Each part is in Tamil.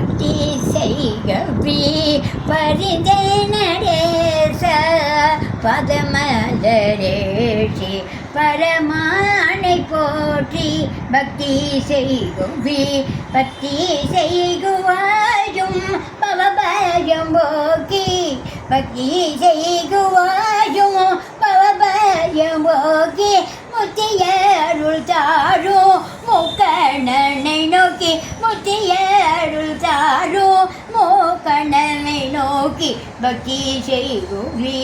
பக்தி செய்கவி பரிதை நடேச பதமலரேஷி பரமானை போற்றி பக்தி செய்குவி பக்தி செய்குவாயும் பவபயம் போக்கி பக்தி செய்குவாயும் பவபயம் போக்கி முத்திய அருள் தாரும் மூக்கண்ணனை நோக்கி முத்திய அருள் தாரும் மூக்கண்ணனை நோக்கி பக்தி செய்குவி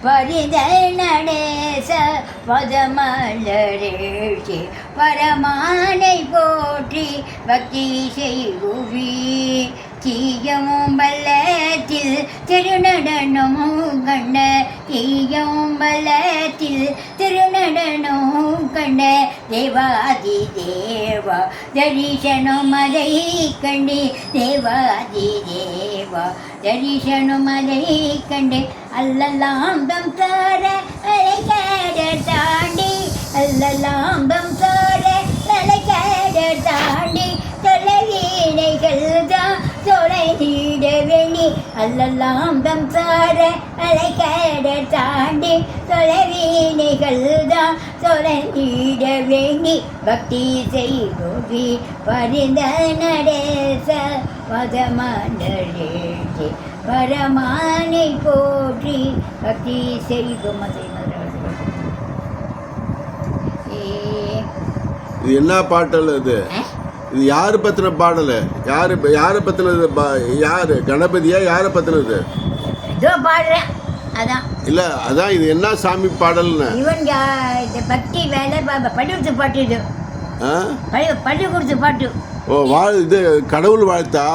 பரித நடேச பதமலரேஷி பரமானை போற்றி பக்தி செய்குவி தீயம்பலத்தில் திருநடனமும் கண்ட தீயம்பலத்தில் திருநடனமும் கண்ட தேவாதி தேவா தரிசனம் அதை கண்டு தேவாதி தேவா தரிசனம் அதை கண்டு அல்லலாம் தம் சார அலைக்கட தாண்டி அல்லலாம் தம் சார அலைக்கட தாண்டி தொலைவீனைகள் தான் தொலை நீட வேண்டி அல்லலாம் தம் சார அலைக்கட தாண்டி தொலைவீனைகள் தான் தொலை நீட வேண்டி பக்தி செய்குவி பரிந்த நடேச பதமலரேஷி பரமானை போற்றி பக்தி செய்கும் இது என்ன பாட்டல் இது? இது யாரு பத்தின பாடல்? யாரு பத்தினது? யாரு கணபதியா? யாரை பத்தினது? இதோ பாடுறேன் அதான். இல்ல அதான் இது என்ன சாமி பாடல்னு? இவன் பக்தி வேலை பள்ளிக்கூடத்து பாட்டு. இது பள்ளிக்கூடத்து பாட்டு. ஓ இது கடவுள் வாழ்த்தா?